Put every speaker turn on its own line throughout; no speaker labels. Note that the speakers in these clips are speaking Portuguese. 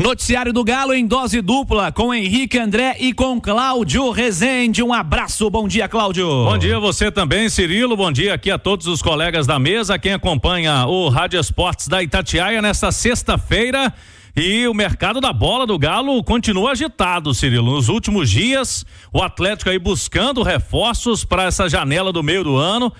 Noticiário do Galo em dose dupla com Henrique André e com Cláudio Rezende. Um abraço, bom dia, Cláudio.
Bom dia você também, Cirilo. Bom dia aqui a todos os colegas da mesa, quem acompanha o Rádio Esportes da Itatiaia nesta sexta-feira. E o mercado da bola do Galo continua agitado, Cirilo. Nos últimos dias, o Atlético aí buscando reforços para essa janela do meio do ano,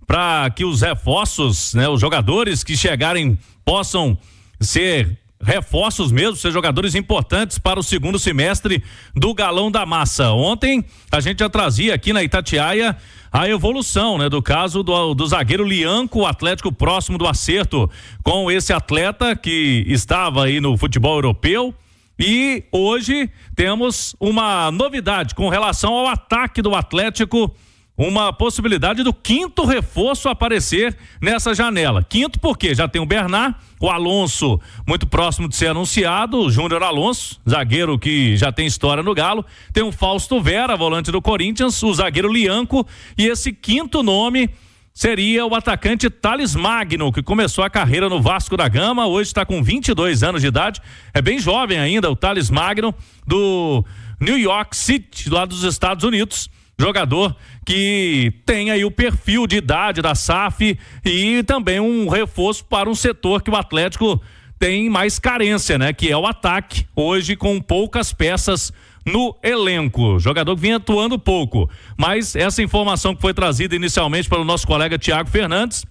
para que os reforços, né, os jogadores que chegarem possam ser reforços mesmo, ser jogadores importantes para o segundo semestre do Galão da Massa. Ontem a gente já trazia aqui na Itatiaia a evolução, né, do caso do zagueiro Lianco, o Atlético próximo do acerto com esse atleta que estava aí no futebol europeu. E hoje temos uma novidade com relação ao ataque do Atlético, uma possibilidade do quinto reforço aparecer nessa janela. Quinto porque já tem o Bernard, o Alonso muito próximo de ser anunciado, o Júnior Alonso, zagueiro que já tem história no Galo, tem o Fausto Vera, volante do Corinthians, o zagueiro Lianco, e esse quinto nome seria o atacante Thales Magno, que começou a carreira no Vasco da Gama, hoje está com 22 anos de idade, é bem jovem ainda, o Thales Magno, do New York City, lá dos Estados Unidos. Jogador que tem aí o perfil de idade da SAF e também um reforço para um setor que o Atlético tem mais carência, né? Que é o ataque, hoje com poucas peças no elenco. Jogador que vinha atuando pouco, mas essa informação que foi trazida inicialmente pelo nosso colega Thiago Fernandes,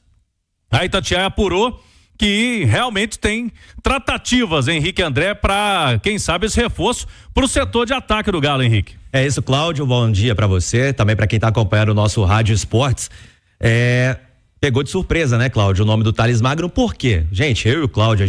a Itatiaia apurou que realmente tem tratativas, Henrique André, para, quem sabe, esse reforço para o setor de ataque do Galo, Henrique.
É isso, Cláudio, bom dia para você, também para quem está acompanhando o nosso Rádio Esportes. Pegou de surpresa, né, Cláudio, o nome do Thales Magno, por quê? Gente, eu e o Cláudio,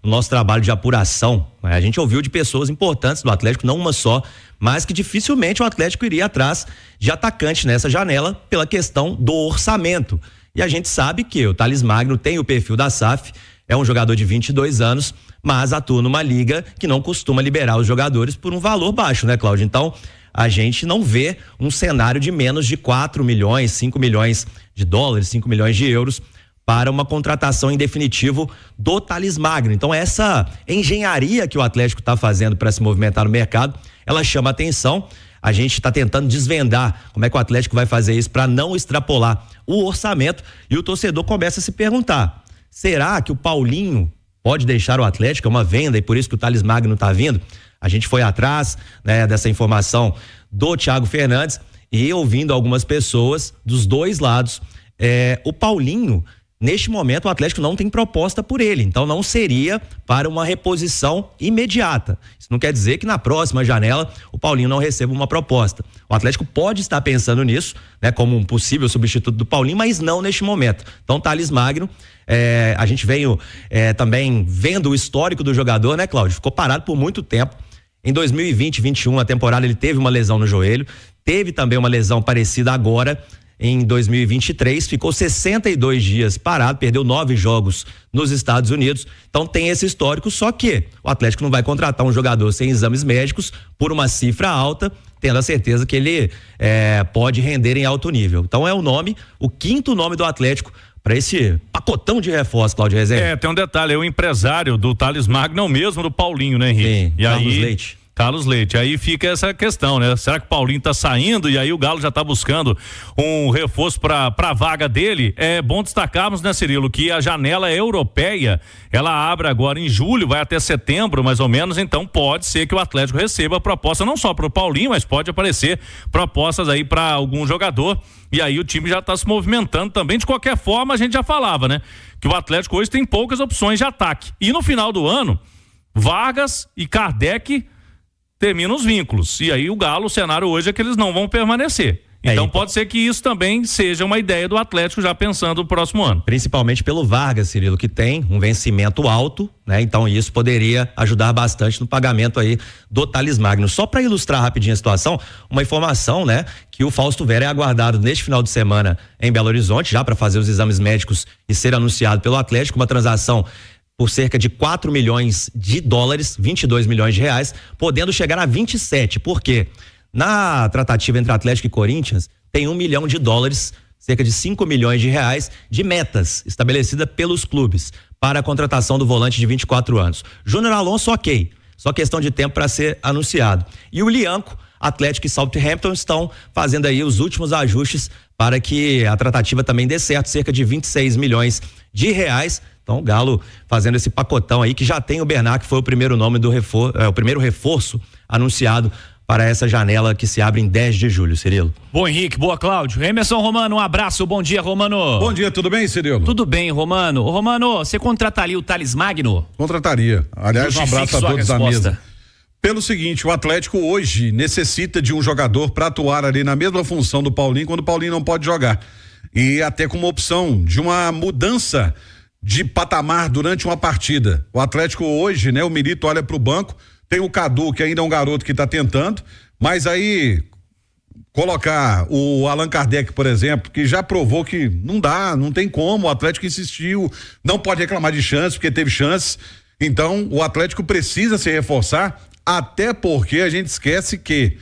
no nosso trabalho de apuração, a gente ouviu de pessoas importantes do Atlético, não uma só, mas que dificilmente o Atlético iria atrás de atacante nessa janela pela questão do orçamento. E a gente sabe que o Thales Magno tem o perfil da SAF, é um jogador de 22 anos, mas atua numa liga que não costuma liberar os jogadores por um valor baixo, né, Cláudio? Então, a gente não vê um cenário de menos de 4 milhões, 5 milhões de dólares, 5 milhões de euros para uma contratação em definitivo do Thales Magno. Então, essa engenharia que o Atlético está fazendo para se movimentar no mercado, ela chama atenção. A gente está tentando desvendar como é que o Atlético vai fazer isso para não extrapolar o orçamento, e o torcedor começa a se perguntar: será que o Paulinho pode deixar o Atlético? É uma venda e por isso que o Thales Magno está vindo? A gente foi atrás, né, dessa informação do Thiago Fernandes e ouvindo algumas pessoas dos dois lados, o Paulinho, neste momento o Atlético não tem proposta por ele, então não seria para uma reposição imediata. Isso não quer dizer que na próxima janela o Paulinho não receba uma proposta. O Atlético pode estar pensando nisso, né, como um possível substituto do Paulinho, mas não neste momento. Então, Thales Magno, a gente veio também vendo o histórico do jogador, né, Cláudio? Ficou parado por muito tempo. Em 2020-21, a temporada, ele teve uma lesão no joelho, teve também uma lesão parecida agora. Em 2023, ficou 62 dias parado, perdeu 9 jogos nos Estados Unidos. Então tem esse histórico, só que o Atlético não vai contratar um jogador sem exames médicos por uma cifra alta, tendo a certeza que ele pode render em alto nível. Então é o quinto nome do Atlético para esse pacotão de reforços, Cláudio Rezende.
Tem um detalhe, o empresário do Thales Magno é o mesmo do Paulinho, né, Henrique?
Sim,
Carlos Leite, aí fica essa questão, né? Será que o Paulinho tá saindo e aí o Galo já tá buscando um reforço pra vaga dele? É bom destacarmos, né, Cirilo, que a janela europeia, ela abre agora em julho, vai até setembro, mais ou menos, então pode ser que o Atlético receba proposta não só pro Paulinho, mas pode aparecer propostas aí pra algum jogador, e aí o time já tá se movimentando também. De qualquer forma, a gente já falava, né? Que o Atlético hoje tem poucas opções de ataque, e no final do ano, Vargas e Kardec termina os vínculos, e aí o Galo, o cenário hoje é que eles não vão permanecer. Então pode ser que isso também seja uma ideia do Atlético já pensando no próximo ano.
Principalmente pelo Vargas, Cirilo, que tem um vencimento alto, né? Então isso poderia ajudar bastante no pagamento aí do Thales Magno. Só para ilustrar rapidinho a situação, uma informação, né? Que o Fausto Vera é aguardado neste final de semana em Belo Horizonte, já para fazer os exames médicos e ser anunciado pelo Atlético, uma transação por cerca de 4 milhões de dólares, 22 milhões de reais, podendo chegar a 27. Por quê? Na tratativa entre Atlético e Corinthians, tem 1 milhão de dólares, cerca de 5 milhões de reais de metas estabelecidas pelos clubes. para a contratação do volante de 24 anos. Júnior Alonso, ok. Só questão de tempo para ser anunciado. E o Lianco, Atlético e Southampton estão fazendo aí os últimos ajustes para que a tratativa também dê certo, cerca de 26 milhões de reais. Então o Galo fazendo esse pacotão aí, que já tem o Bernat, que foi o primeiro nome do o primeiro reforço anunciado para essa janela que se abre em 10 de julho, Cirilo.
Boa, Henrique, boa, Cláudio. Emerson Romano, um abraço, bom dia, Romano.
Bom dia, tudo bem, Cirilo?
Tudo bem, Romano. Ô, Romano, você contrataria o Thales Magno?
Contrataria. Aliás, um abraço a todos da mesa. Pelo seguinte, o Atlético hoje necessita de um jogador para atuar ali na mesma função do Paulinho, quando o Paulinho não pode jogar. E até com uma opção de uma mudança de patamar durante uma partida. O Atlético hoje, né, o Milito olha para o banco, tem o Cadu, que ainda é um garoto que está tentando, mas aí colocar o Allan Kardec, por exemplo, que já provou que não dá, não tem como, o Atlético insistiu, não pode reclamar de chance, porque teve chance. Então, o Atlético precisa se reforçar, até porque a gente esquece que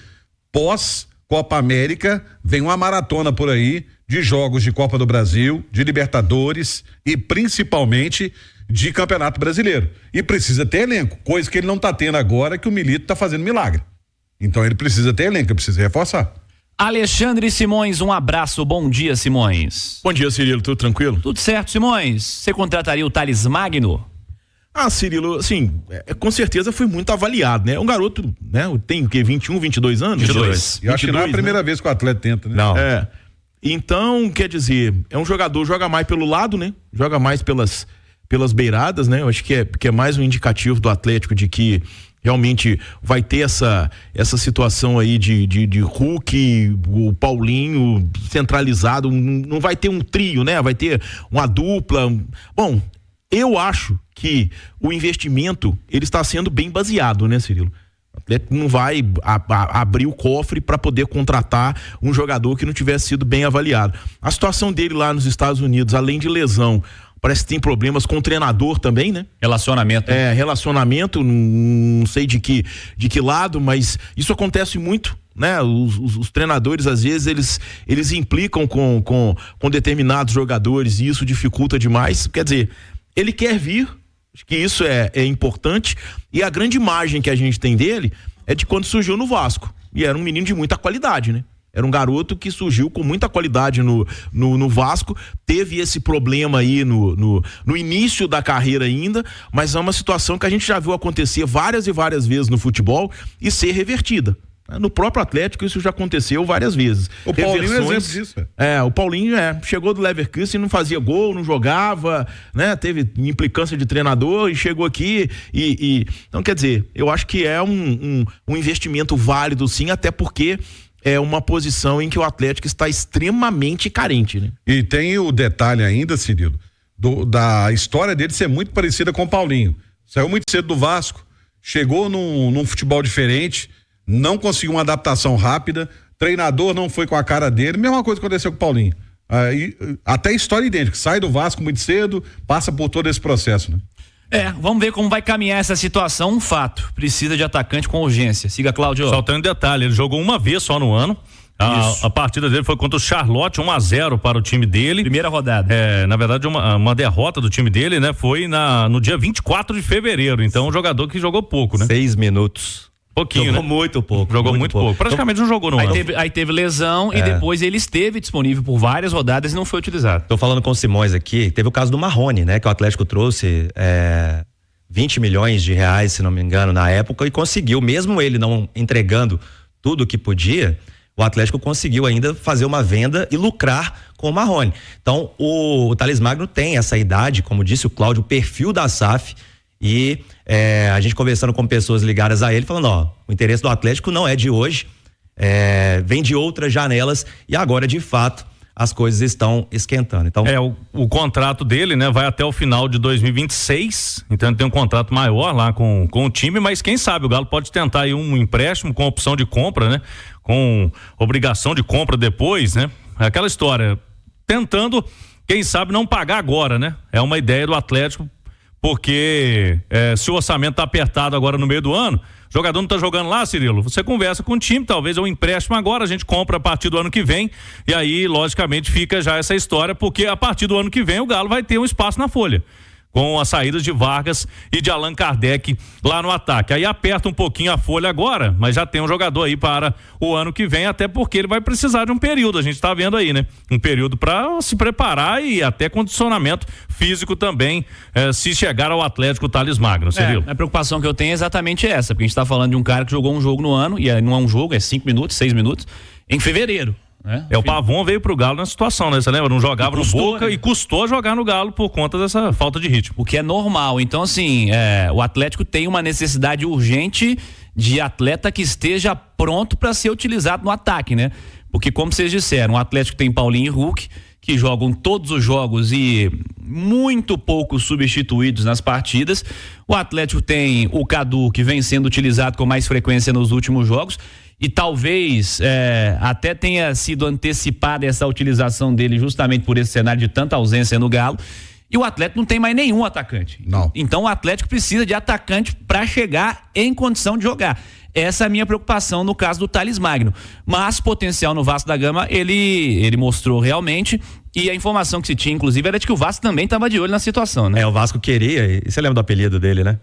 pós Copa América vem uma maratona por aí de jogos de Copa do Brasil, de Libertadores e principalmente de Campeonato Brasileiro. E precisa ter elenco, coisa que ele não está tendo agora, que o Milito está fazendo milagre. Então ele precisa ter elenco, ele precisa reforçar.
Alexandre Simões, um abraço, bom dia, Simões.
Bom dia, Cirilo, tudo tranquilo?
Tudo certo, Simões. Você contrataria o Thales Magno?
Cirilo, assim, com certeza foi muito avaliado, né? Um garoto, né? Tem o quê? 21, 22 anos?
22.
Eu acho que não é a primeira vez que o atleta tenta, né?
Não.
Então, quer dizer, é um jogador, joga mais pelo lado, né? Joga mais pelas beiradas, né? Eu acho que é mais um indicativo do Atlético de que realmente vai ter essa situação aí de Hulk, o Paulinho centralizado, não vai ter um trio, né? Vai ter uma dupla. Bom, eu acho que o investimento, ele está sendo bem baseado, né, Cirilo? O Atlético não vai abrir o cofre para poder contratar um jogador que não tivesse sido bem avaliado. A situação dele lá nos Estados Unidos, além de lesão, parece que tem problemas com o treinador também, né?
Relacionamento.
Relacionamento, não sei de que lado, mas isso acontece muito, né? Os treinadores, às vezes, eles implicam com determinados jogadores e isso dificulta demais. Quer dizer, ele quer vir, acho que isso é importante, e a grande imagem que a gente tem dele é de quando surgiu no Vasco, e era um menino de muita qualidade, né? Era um garoto que surgiu com muita qualidade no Vasco, teve esse problema aí no início da carreira ainda, mas é uma situação que a gente já viu acontecer várias e várias vezes no futebol e ser revertida. No próprio Atlético isso já aconteceu várias vezes.
O Paulinho é exemplo disso.
O Paulinho chegou do Leverkusen, não fazia gol, não jogava, né? Teve implicância de treinador e chegou aqui então, quer dizer, eu acho que é um investimento válido sim, até porque é uma posição em que o Atlético está extremamente carente, né?
E tem o detalhe ainda, Cirilo, da história dele ser muito parecida com o Paulinho. Saiu muito cedo do Vasco, chegou num futebol diferente, não conseguiu uma adaptação rápida, treinador não foi com a cara dele, mesma coisa que aconteceu com o Paulinho. Aí, até história idêntica, sai do Vasco muito cedo, passa por todo esse processo, né?
Vamos ver como vai caminhar essa situação. Um fato, precisa de atacante com urgência. Siga, Cláudio.
Só tem um detalhe, ele jogou uma vez só no ano. A partida dele foi contra o Charlotte, 1-0 para o time dele.
Primeira rodada.
Na verdade, uma derrota do time dele, né? Foi no dia 24 de fevereiro. Então, um jogador que jogou pouco, né?
6 minutos.
Pouquinho,
jogou
né?
muito pouco.
Jogou muito pouco. Praticamente não jogou no ano.
Aí teve lesão e depois ele esteve disponível por várias rodadas e não foi utilizado.
Tô falando com o Simões aqui, teve o caso do Marrone, né? Que o Atlético trouxe 20 milhões de reais, se não me engano, na época, e conseguiu, mesmo ele não entregando tudo o que podia, o Atlético conseguiu ainda fazer uma venda e lucrar com o Marrone. Então, o Thales Magno tem essa idade, como disse o Cláudio, o perfil da SAF, e a gente conversando com pessoas ligadas a ele, falando, o interesse do Atlético não é de hoje, vem de outras janelas, e agora, de fato, as coisas estão esquentando. Então,
o contrato dele, né, vai até o final de 2026, então ele tem um contrato maior lá com o time, mas quem sabe o Galo pode tentar aí um empréstimo com opção de compra, né, com obrigação de compra depois, né, aquela história, tentando, quem sabe não pagar agora, né, é uma ideia do Atlético, porque se o orçamento tá apertado agora no meio do ano, o jogador não tá jogando lá, Cirilo, você conversa com o time, talvez é um empréstimo agora, a gente compra a partir do ano que vem, e aí logicamente fica já essa história, porque a partir do ano que vem o Galo vai ter um espaço na folha. com as saídas de Vargas e de Allan Kardec lá no ataque. Aí aperta um pouquinho a folha agora, mas já tem um jogador aí para o ano que vem, até porque ele vai precisar de um período, a gente tá vendo aí, né? Um período para se preparar e até condicionamento físico também, se chegar ao Atlético Thales Magno, Cirilo.
A preocupação que eu tenho é exatamente essa, porque a gente tá falando de um cara que jogou um jogo no ano, e não é um jogo, é 5 minutos, 6 minutos, em fevereiro.
O Pavon veio pro Galo nessa situação, né? Você lembra? Não jogava no Boca, né? E custou jogar no Galo por conta dessa falta de ritmo.
O que é normal. Então, assim, o Atlético tem uma necessidade urgente de atleta que esteja pronto para ser utilizado no ataque, né? Porque, como vocês disseram, o Atlético tem Paulinho e Hulk, que jogam todos os jogos e muito poucos substituídos nas partidas. O Atlético tem o Cadu, que vem sendo utilizado com mais frequência nos últimos jogos. E talvez até tenha sido antecipada essa utilização dele justamente por esse cenário de tanta ausência no Galo. E o Atlético não tem mais nenhum atacante.
Não.
Então o Atlético precisa de atacante para chegar em condição de jogar. Essa é a minha preocupação no caso do Thales Magno. Mas potencial no Vasco da Gama ele mostrou realmente. E a informação que se tinha, inclusive, era de que o Vasco também estava de olho na situação, né?
O Vasco queria, e você lembra do apelido dele, né?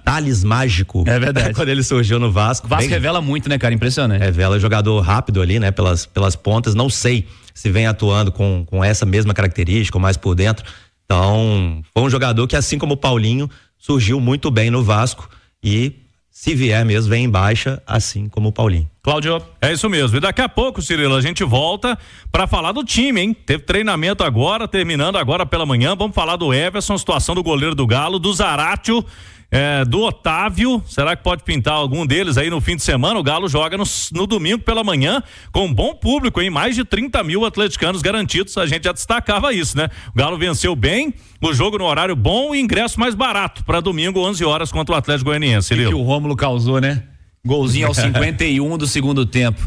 Thales Mágico.
É verdade.
Quando ele surgiu no Vasco.
O Vasco revela muito, né, cara? Impressionante.
Revela jogador rápido ali, né? Pelas pontas. Não sei se vem atuando com essa mesma característica, ou mais por dentro. Então, foi um jogador que, assim como o Paulinho, surgiu muito bem no Vasco e, se vier mesmo, vem em baixa, assim como o Paulinho.
Cláudio. É isso mesmo. E daqui a pouco, Cirilo, a gente volta para falar do time, hein? Teve treinamento agora, terminando agora pela manhã. Vamos falar do Everson, situação do goleiro do Galo, do Zaratio, do Otávio. Será que pode pintar algum deles aí no fim de semana? O Galo joga no domingo pela manhã com um bom público, hein? Mais de 30 mil atleticanos garantidos. A gente já destacava isso, né? O Galo venceu bem, o jogo no horário bom e ingresso mais barato para domingo, 11 horas contra o Atlético Goianiense.
Que o Rômulo causou, né? Golzinho aos 51 do segundo tempo.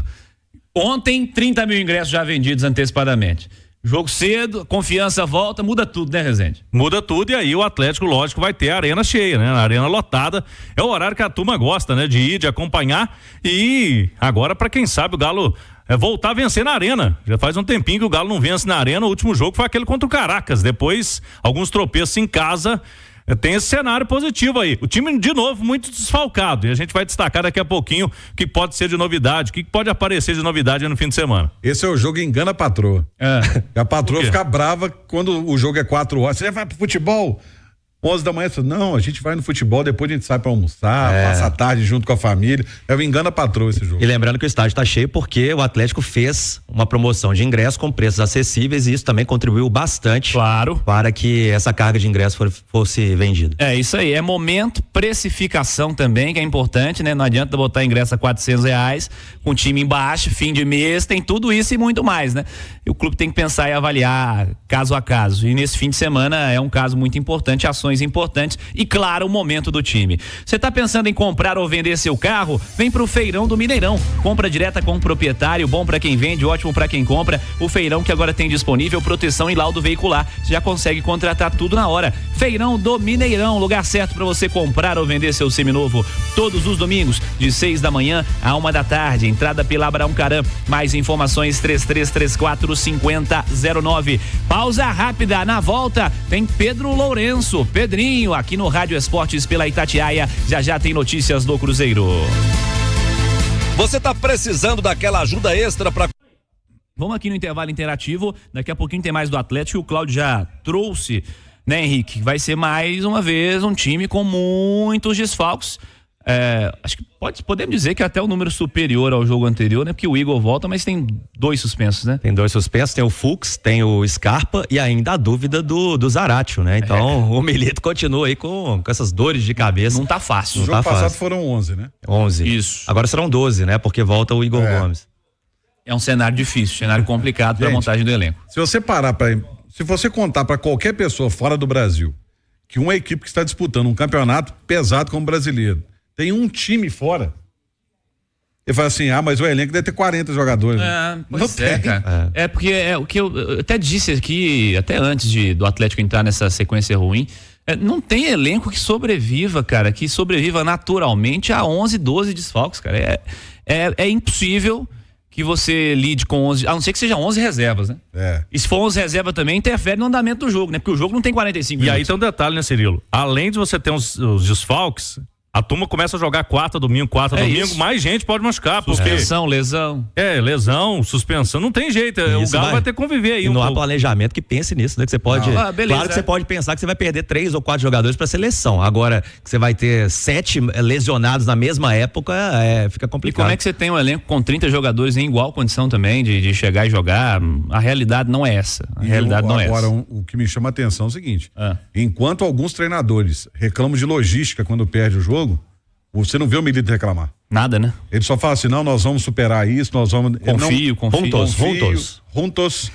Ontem, 30 mil ingressos já vendidos antecipadamente. Jogo cedo, confiança volta, muda tudo, né, Rezende?
Muda tudo e aí o Atlético, lógico, vai ter a arena cheia, né? A arena lotada. É o horário que a turma gosta, né? De ir, de acompanhar. E agora, pra quem sabe, o Galo voltar a vencer na arena. Já faz um tempinho que o Galo não vence na arena. O último jogo foi aquele contra o Caracas. Depois, alguns tropeços em casa. Tem esse cenário positivo aí. O time, de novo, muito desfalcado. E a gente vai destacar daqui a pouquinho o que pode ser de novidade, o que pode aparecer de novidade no fim de semana.
Esse é o jogo Engana a Patroa. E a patroa fica brava quando o jogo é 4 horas. Você vai pro futebol? 11 da manhã, não, a gente vai no futebol, depois a gente sai pra almoçar, passa a tarde junto com a família. É o Engana a Patroa esse jogo.
E lembrando que o estádio tá cheio porque o Atlético fez uma promoção de ingresso com preços acessíveis e isso também contribuiu bastante,
claro,
para que essa carga de ingresso fosse vendida.
É isso aí, é momento, precificação também, que é importante, né? Não adianta botar ingresso a R$400 com time embaixo, fim de mês, tem tudo isso e muito mais, né? E o clube tem que pensar e avaliar caso a caso. E nesse fim de semana é um caso muito importante, ações importantes e, claro, o momento do time. Você está pensando em comprar ou vender seu carro? Vem pro Feirão do Mineirão. Compra direta com o proprietário, bom para quem vende, ótimo para quem compra. O Feirão que agora tem disponível proteção e laudo veicular. Você já consegue contratar tudo na hora. Feirão do Mineirão, lugar certo para você comprar ou vender seu seminovo. Todos os domingos, de 6 da manhã a 1 da tarde. Entrada pela Abraão Caram. Mais informações 3334-5009. Pausa rápida. Na volta tem Pedro Lourenço. Pedrinho, aqui no Rádio Esportes pela Itatiaia. Já tem notícias do Cruzeiro.
Você tá precisando daquela ajuda extra para...
Vamos aqui no intervalo interativo. Daqui a pouquinho tem mais do Atlético. O Cláudio já trouxe, né, Henrique? Vai ser mais uma vez um time com muitos desfalques. Acho que podemos dizer que até o número superior ao jogo anterior, né? Porque o Igor volta, mas tem 2 suspensos, né?
Tem 2 suspensos, tem o Fux, tem o Scarpa e ainda a dúvida do Zaratio, né? Então o Milito continua aí com essas dores de cabeça.
Não tá fácil.
No jogo passado foram 11, né?
11.
Isso.
Agora serão 12, né? Porque volta o Igor Gomes.
É um cenário difícil, cenário complicado para a montagem do elenco.
Se você se você contar para qualquer pessoa fora do Brasil que uma equipe que está disputando um campeonato pesado como o brasileiro tem um time fora, ele fala assim, mas o elenco deve ter 40 jogadores.
Não tem, cara. É porque o que eu até disse aqui, até antes do Atlético entrar nessa sequência ruim, não tem elenco que sobreviva, cara, que sobreviva naturalmente a 11, 12 desfalques, cara. É impossível que você lide com 11, a não ser que sejam 11 reservas, né? E se for 11 reservas também, interfere no andamento do jogo, né? Porque o jogo não tem 45 minutos.
E aí tem um detalhe, né, Cirilo? Além de você ter os desfalques, a turma começa a jogar quarta, domingo,
isso.
mais gente pode machucar.
Suspensão, lesão.
Lesão, suspensão, não tem jeito. O Galo vai ter que conviver aí.
E não há planejamento que pense nisso, né? Que você pode. Claro que você pode pensar que você vai perder 3 ou 4 jogadores pra seleção. Agora, que você vai ter 7 lesionados na mesma época, fica complicado.
E como é que você tem um elenco com 30 jogadores em igual condição também de chegar e jogar? A realidade não é essa.
Agora, o que me chama a atenção é o seguinte: enquanto alguns treinadores reclamam de logística quando perde o jogo, você não vê o Milito reclamar.
Nada, né?
Ele só fala assim, não, nós vamos superar isso, nós vamos...
Confio.
Juntos,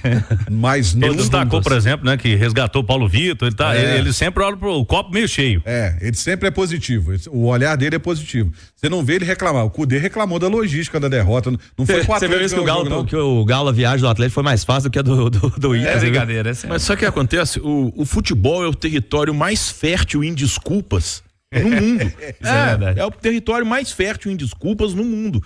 mas não...
Ele destacou, por exemplo, né, que resgatou o Paulo Vitor, ele sempre olha pro copo meio cheio.
Ele sempre é positivo, o olhar dele é positivo. Você não vê ele reclamar, o Cudê reclamou da logística da derrota, não foi 4
Você viu isso que o Galo, a viagem do Atlético foi mais fácil do que a do Inter.
Brincadeira.
Mas sabe o que acontece? O futebol é o território mais fértil em desculpas no mundo.
Isso é verdade.
É o território mais fértil em desculpas no mundo.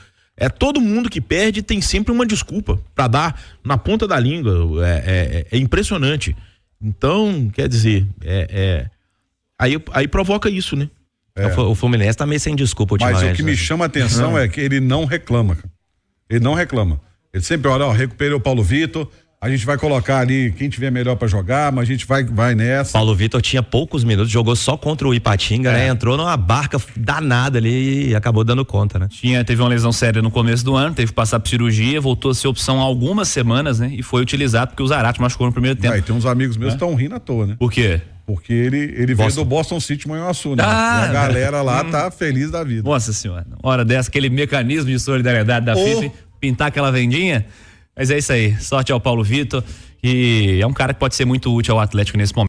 Todo mundo que perde tem sempre uma desculpa pra dar na ponta da língua. É impressionante. Então, quer dizer, aí provoca isso, né?
O Fluminense tá meio sem desculpa ultimamente.
Mas o que me chama a atenção é que ele não reclama. Ele não reclama. Ele sempre olha, recuperei o Paulo Vitor. A gente vai colocar ali quem tiver melhor pra jogar, mas a gente vai nessa.
Paulo Vitor tinha poucos minutos, jogou só contra o Ipatinga, né? Entrou numa barca danada ali e acabou dando conta, né?
Teve uma lesão séria no começo do ano, teve que passar por cirurgia, voltou a ser opção há algumas semanas, né? E foi utilizado porque o Zarate machucou no primeiro tempo.
E tem uns amigos meus que estão rindo à toa, né?
Por quê?
Porque ele veio do Boston City Manhuaçu, né? E a galera lá tá feliz da vida.
Nossa senhora, hora dessa, aquele mecanismo de solidariedade da FIFA, pintar aquela vendinha. Mas é isso aí, sorte ao Paulo Vitor, e é um cara que pode ser muito útil ao Atlético nesse momento.